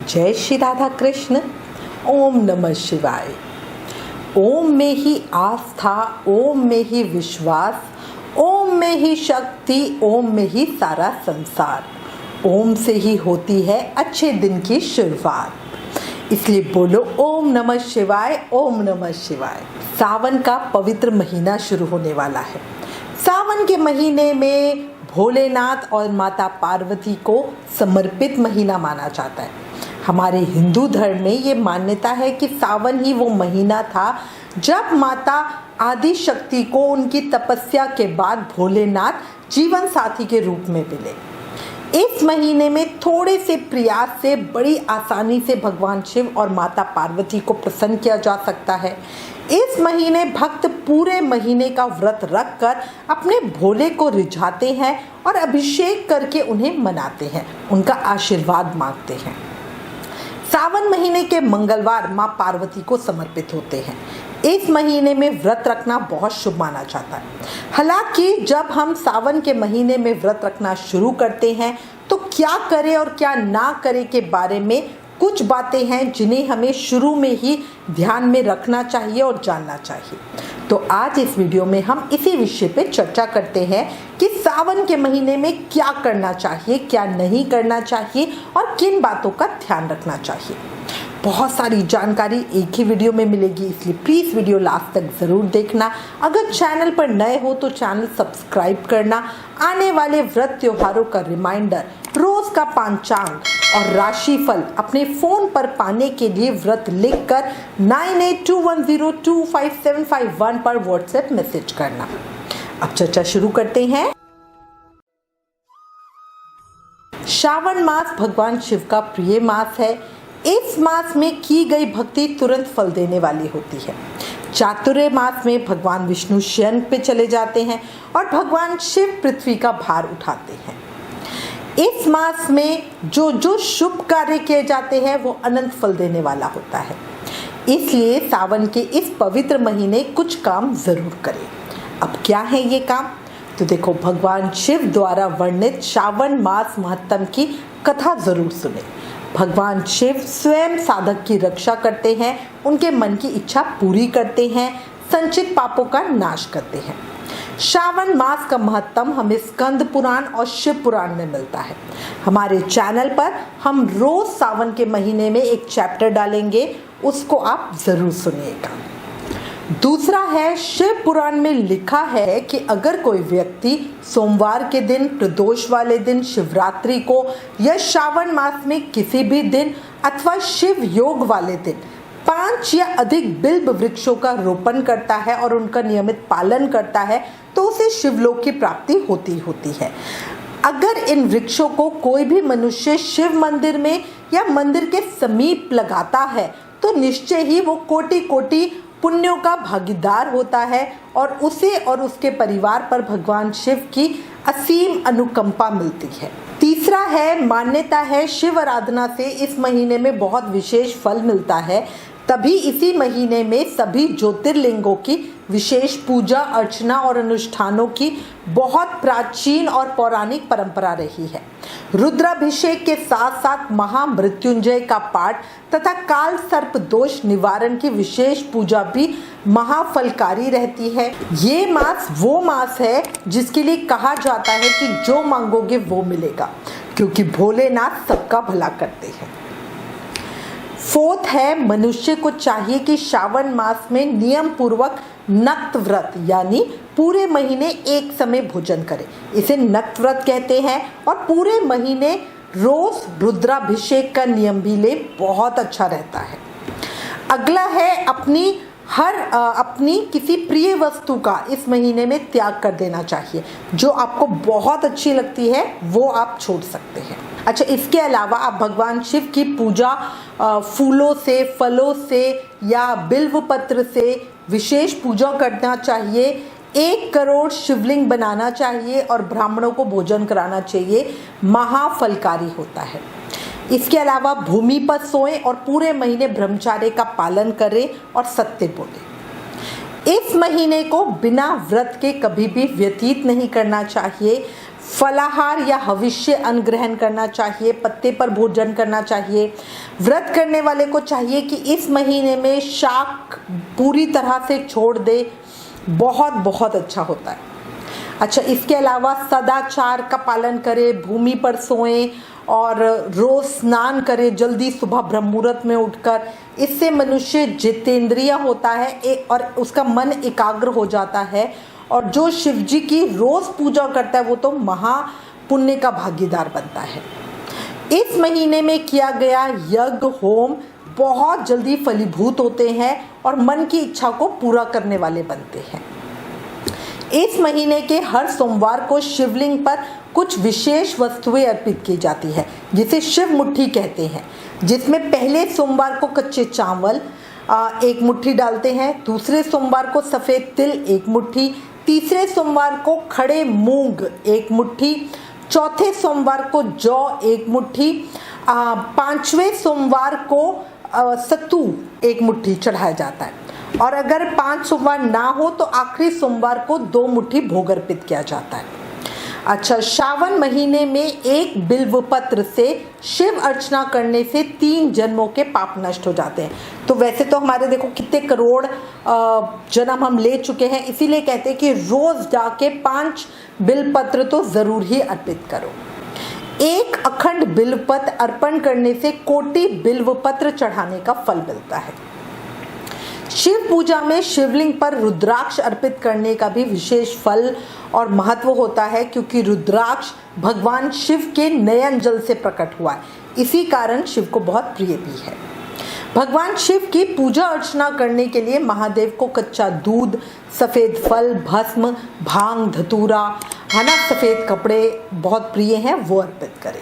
जय श्री राधा कृष्ण। ओम नमः शिवाय। ओम में ही आस्था, ओम में ही विश्वास, ओम में ही शक्ति, ओम में ही सारा संसार। ओम से ही होती है अच्छे दिन की शुरुआत। इसलिए बोलो ओम नमः शिवाय, ओम नमः शिवाय। सावन का पवित्र महीना शुरू होने वाला है। सावन के महीने में भोलेनाथ और माता पार्वती को समर्पित महीना माना जाता है। हमारे हिंदू धर्म में ये मान्यता है कि सावन ही वो महीना था जब माता आदि शक्ति को उनकी तपस्या के बाद भोलेनाथ जीवन साथी के रूप में मिले। इस महीने में थोड़े से प्रयास से बड़ी आसानी से भगवान शिव और माता पार्वती को प्रसन्न किया जा सकता है। इस महीने भक्त पूरे महीने का व्रत रखकर अपने भोले को रिझाते हैं और अभिषेक करके उन्हें मनाते हैं, उनका आशीर्वाद मांगते हैं। सावन महीने के मंगलवार माँ पार्वती को समर्पित होते हैं। इस महीने में व्रत रखना बहुत शुभ माना जाता है। हालांकि जब हम सावन के महीने में व्रत रखना शुरू करते हैं तो क्या करें और क्या ना करें के बारे में कुछ बातें हैं जिन्हें हमें शुरू में ही ध्यान में रखना चाहिए और जानना चाहिए। तो आज इस वीडियो में हम इसी विषय पे चर्चा करते हैं कि सावन के महीने में क्या करना चाहिए, क्या नहीं करना चाहिए और किन बातों का ध्यान रखना चाहिए। बहुत सारी जानकारी एक ही वीडियो में मिलेगी, इसलिए प्लीज़ वीडियो लास्ट तक ज़रूर देखना। अगर चैनल पर नए हो तो चैनल सब्सक्राइब करना। आने वाले व्रत त्योहारों का रिमाइंडर, रोज़ का पंचांग और राशिफल अपने फ़ोन पर पाने के लिए व्रत लिखकर 9821025751 पर व्हाट्सएप मैसेज करना। अब चर्चा शुरू करते हैं। श्रावण मास भगवान शिव का प्रिय मास है। इस मास में की गई भक्ति तुरंत फल देने वाली होती है। चातुर्य मास में भगवान विष्णु शयन पे चले जाते हैं और भगवान शिव पृथ्वी का भार उठाते हैं। इस मास में जो शुभ कार्य किए जाते हैं वो अनंत फल देने वाला होता है। इसलिए सावन के इस पवित्र महीने कुछ काम जरूर करें। अब क्या है ये काम? तो देखो, भगवान शिव द्वारा वर्णित श्रावण मास महत्तम की कथा जरूर सुने। भगवान शिव स्वयं साधक की रक्षा करते हैं, उनके मन की इच्छा पूरी करते हैं, संचित पापों का नाश करते हैं। श्रावण मास का महत्तम हमें स्कंद पुराण और शिव पुराण में मिलता है। हमारे चैनल पर हम रोज सावन के महीने में एक चैप्टर डालेंगे, उसको आप जरूर सुनिएगा। दूसरा है, शिव पुराण में लिखा है कि अगर कोई व्यक्ति सोमवार के दिन, प्रदोष वाले दिन, शिवरात्रि को या श्रावण मास में किसी भी दिन अथवा शिव योग वाले दिन 5 या अधिक बिल्व वृक्षों का रोपण करता है और उनका नियमित पालन करता है तो उसे शिवलोक की प्राप्ति होती है। अगर इन वृक्षों को कोई भी मनुष्य शिव मंदिर में या मंदिर के समीप लगाता है तो निश्चय ही वो कोटि पुण्यों का भागीदार होता है और उसे और उसके परिवार पर भगवान शिव की असीम अनुकंपा मिलती है। तीसरा है, मान्यता है शिव आराधना से इस महीने में बहुत विशेष फल मिलता है। तभी इसी महीने में सभी ज्योतिर्लिंगों की विशेष पूजा अर्चना और अनुष्ठानों की बहुत प्राचीन और पौराणिक परंपरा रही है। रुद्राभिषेक के साथ साथ महामृत्युंजय का पाठ तथा काल सर्प दोष निवारण की विशेष पूजा भी महाफलकारी रहती है। ये मास वो मास है जिसके लिए कहा जाता है कि जो मांगोगे वो मिलेगा, क्योंकि भोलेनाथ सबका भला करते हैं। फोर्थ है, मनुष्य को चाहिए कि श्रावण मास में नियम पूर्वक नक्त व्रत यानी पूरे महीने एक समय भोजन करे। इसे नक्त व्रत कहते हैं। और पूरे महीने रोज रुद्राभिषेक का नियम भी ले, बहुत अच्छा रहता है। अगला है, अपनी किसी प्रिय वस्तु का इस महीने में त्याग कर देना चाहिए। जो आपको बहुत अच्छी लगती है वो आप छोड़ सकते हैं। अच्छा, इसके अलावा आप भगवान शिव की पूजा फूलों से, फलों से या बिल्व पत्र से विशेष पूजा करना चाहिए। 1 करोड़ शिवलिंग बनाना चाहिए और ब्राह्मणों को भोजन कराना चाहिए, महाफलकारी होता है। इसके अलावा भूमि पर सोएं और पूरे महीने ब्रह्मचर्य का पालन करें और सत्य बोलें। इस महीने को बिना व्रत के कभी भी व्यतीत नहीं करना चाहिए। फलाहार या हविष्य अन्न ग्रहण करना चाहिए, पत्ते पर भोजन करना चाहिए। व्रत करने वाले को चाहिए कि इस महीने में शाक पूरी तरह से छोड़ दे, बहुत बहुत अच्छा होता है। अच्छा, इसके अलावा सदाचार का पालन करें, भूमि पर सोएं और रोज स्नान करें जल्दी सुबह ब्रह्म मुहूर्त में उठकर। इससे मनुष्य जितेंद्रिय होता है और उसका मन एकाग्र हो जाता है, और जो शिव जी की रोज पूजा करता है वो तो महापुण्य का भागीदार बनता है। इस महीने में किया गया यज्ञ होम बहुत जल्दी फलीभूत होते हैं और मन की इच्छा को पूरा करने वाले बनते हैं। इस महीने के हर सोमवार को शिवलिंग पर कुछ विशेष वस्तुएं अर्पित की जाती है, जिसे शिव मुट्ठी कहते हैं, जिसमें पहले सोमवार को कच्चे चावल 1 मुट्ठी डालते हैं, दूसरे सोमवार को सफ़ेद तिल 1 मुट्ठी, तीसरे सोमवार को खड़े मूंग 1 मुट्ठी, चौथे सोमवार को जौ 1 मुट्ठी, 5वें सोमवार को सत्तू 1 मुट्ठी चढ़ाया जाता है, और अगर 5 सोमवार ना हो तो आखिरी सोमवार को 2 मुट्ठी भोग अर्पित किया जाता है। अच्छा, श्रावण महीने में एक बिल्व पत्र से शिव अर्चना करने से 3 जन्मों के पाप नष्ट हो जाते हैं। तो वैसे तो हमारे देखो कितने करोड़ जन्म हम ले चुके हैं, इसीलिए कहते हैं कि रोज जाके 5 बिल्व पत्र तो जरूर ही अर्पित करो। एक अखंड बिल्व पत्र अर्पण करने से कोटि बिल्व पत्र चढ़ाने का फल मिलता है। शिव पूजा में शिवलिंग पर रुद्राक्ष अर्पित करने का भी विशेष फल और महत्व होता है, क्योंकि रुद्राक्ष भगवान शिव के नयन जल से प्रकट हुआ है, इसी कारण शिव को बहुत प्रिय भी है। भगवान शिव की पूजा अर्चना करने के लिए महादेव को कच्चा दूध, सफ़ेद फल, भस्म, भांग, धतूरा, सफ़ेद कपड़े बहुत प्रिय हैं, वो अर्पित करें।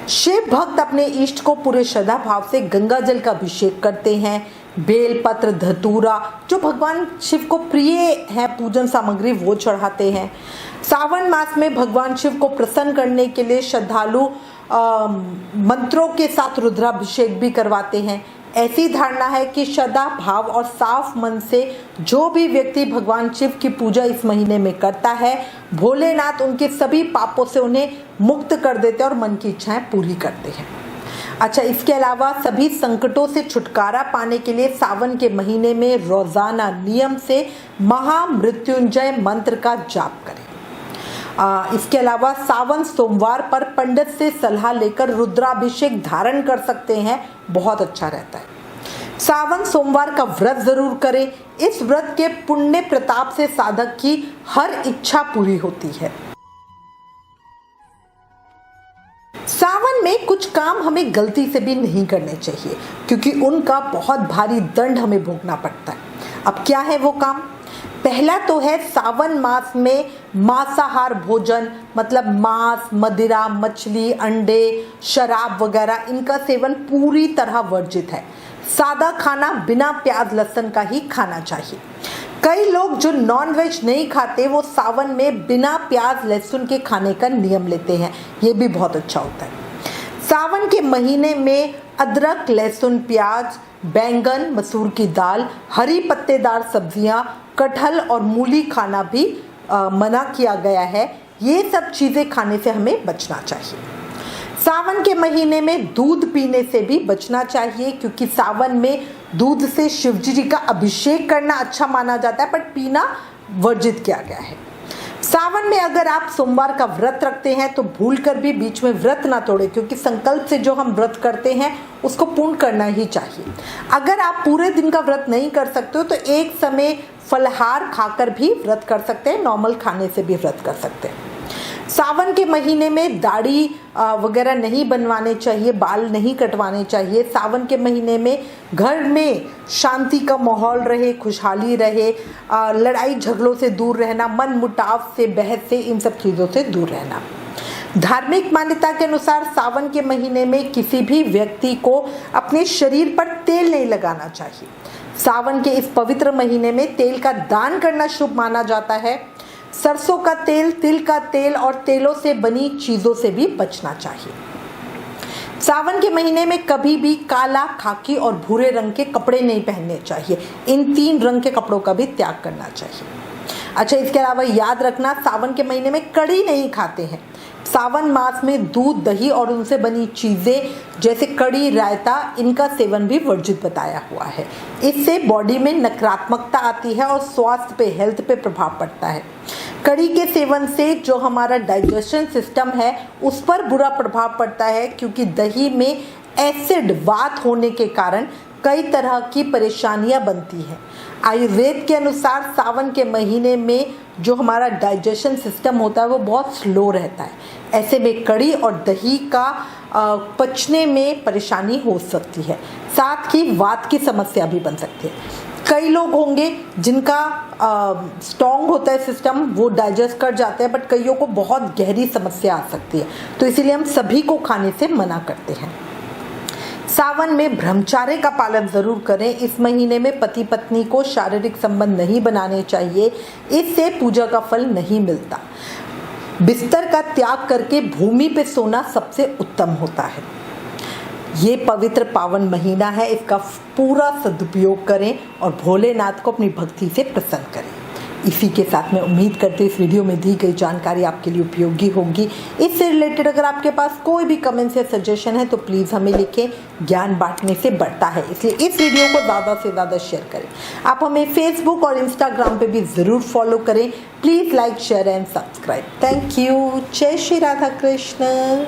शिव भक्त अपने इष्ट को पूरे श्रद्धा भाव से गंगा जल का अभिषेक करते हैं। बेल पत्र, धतूरा जो भगवान शिव को प्रिय है पूजन सामग्री, वो चढ़ाते हैं। सावन मास में भगवान शिव को प्रसन्न करने के लिए श्रद्धालु मंत्रों के साथ रुद्राभिषेक भी करवाते हैं। ऐसी धारणा है कि श्रद्धा भाव और साफ मन से जो भी व्यक्ति भगवान शिव की पूजा इस महीने में करता है, भोलेनाथ उनके सभी पापों से उन्हें मुक्त कर देते हैं और मन की इच्छाएं पूरी करते हैं। अच्छा, इसके अलावा सभी संकटों से छुटकारा पाने के लिए सावन के महीने में रोजाना नियम से महामृत्युंजय मंत्र का जाप करें। इसके अलावा सावन सोमवार पर पंडित से सलाह लेकर रुद्राभिषेक धारण कर सकते हैं, बहुत अच्छा रहता है। सावन सोमवार का व्रत जरूर करें, इस व्रत के पुण्य प्रताप से साधक की हर इच्छा पूरी होती है। सावन में कुछ काम हमें गलती से भी नहीं करने चाहिए, क्योंकि उनका बहुत भारी दंड हमें भोगना पड़ता है। अब क्या है वो काम? पहला तो है सावन मास में मांसाहार भोजन, मतलब मांस, मदिरा, मछली, अंडे, शराब वगैरह इनका सेवन पूरी तरह वर्जित है। सादा खाना बिना प्याज लहसुन का ही खाना चाहिए। कई लोग जो नॉनवेज नहीं खाते वो सावन में बिना प्याज लहसुन के खाने का नियम लेते हैं, ये भी बहुत अच्छा होता है। सावन के महीने में अदरक, लहसुन, प्याज, बैंगन, मसूर की दाल, हरी पत्तेदार सब्जियां, कटहल और मूली खाना भी मना किया गया है। ये सब चीज़ें खाने से हमें बचना चाहिए। सावन के महीने में दूध पीने से भी बचना चाहिए, क्योंकि सावन में दूध से शिव जी का अभिषेक करना अच्छा माना जाता है, बट पीना वर्जित किया गया है। सावन में अगर आप सोमवार का व्रत रखते हैं तो भूलकर भी बीच में व्रत ना तोड़ें, क्योंकि संकल्प से जो हम व्रत करते हैं उसको पूर्ण करना ही चाहिए। अगर आप पूरे दिन का व्रत नहीं कर सकते हो तो एक समय फलहार खाकर भी व्रत कर सकते हैं, नॉर्मल खाने से भी व्रत कर सकते हैं। सावन के महीने में दाढ़ी वगैरह नहीं बनवाने चाहिए, बाल नहीं कटवाने चाहिए। सावन के महीने में घर में शांति का माहौल रहे, खुशहाली रहे, लड़ाई झगड़ों से दूर रहना, मन मुटाव से, बहस से, इन सब चीज़ों से दूर रहना। धार्मिक मान्यता के अनुसार सावन के महीने में किसी भी व्यक्ति को अपने शरीर पर तेल नहीं लगाना चाहिए। सावन के इस पवित्र महीने में तेल का दान करना शुभ माना जाता है। सरसों का तेल, तिल का तेल और तेलों से बनी चीज़ों से भी बचना चाहिए। सावन के महीने में कभी भी काला, खाकी और भूरे रंग के कपड़े नहीं पहनने चाहिए। इन 3 रंग के कपड़ों का भी त्याग करना चाहिए। अच्छा, इसके अलावा याद रखना, सावन के महीने में कड़ी नहीं खाते हैं। सावन मास में दूध, दही और उनसे बनी चीज़ें जैसे कड़ी, रायता, इनका सेवन भी वर्जित बताया हुआ है। इससे बॉडी में नकारात्मकता आती है और स्वास्थ्य पे, हेल्थ पे प्रभाव पड़ता है। कड़ी के सेवन से जो हमारा डाइजेशन सिस्टम है उस पर बुरा प्रभाव पड़ता है, क्योंकि दही में एसिड, वात होने के कारण कई तरह की परेशानियां बनती हैं। आयुर्वेद के अनुसार सावन के महीने में जो हमारा डाइजेशन सिस्टम होता है वो बहुत स्लो रहता है। ऐसे में कड़ी और दही का पचने में परेशानी हो सकती है, साथ ही वात की समस्या भी बन सकती है। कई लोग होंगे जिनका स्ट्रॉन्ग होता है सिस्टम, वो डाइजेस्ट कर जाते हैं, बट कईयों को बहुत गहरी समस्या आ सकती है, तो इसीलिए हम सभी को खाने से मना करते हैं। सावन में ब्रह्मचर्य का पालन जरूर करें। इस महीने में पति पत्नी को शारीरिक संबंध नहीं बनाने चाहिए, इससे पूजा का फल नहीं मिलता। बिस्तर का त्याग करके भूमि पे सोना सबसे उत्तम होता है। ये पवित्र पावन महीना है, इसका पूरा सदुपयोग करें और भोलेनाथ को अपनी भक्ति से प्रसन्न करें। इसी के साथ मैं उम्मीद करती हूँ इस वीडियो में दी गई जानकारी आपके लिए उपयोगी होगी। इससे रिलेटेड अगर आपके पास कोई भी कमेंट्स या सजेशन है तो प्लीज़ हमें लिखें। ज्ञान बांटने से बढ़ता है, इसलिए इस वीडियो को ज़्यादा से ज़्यादा शेयर करें। आप हमें फेसबुक और इंस्टाग्राम पे भी ज़रूर फॉलो करें। Please like, share and subscribe. Thank you. जय श्री राधा कृष्ण।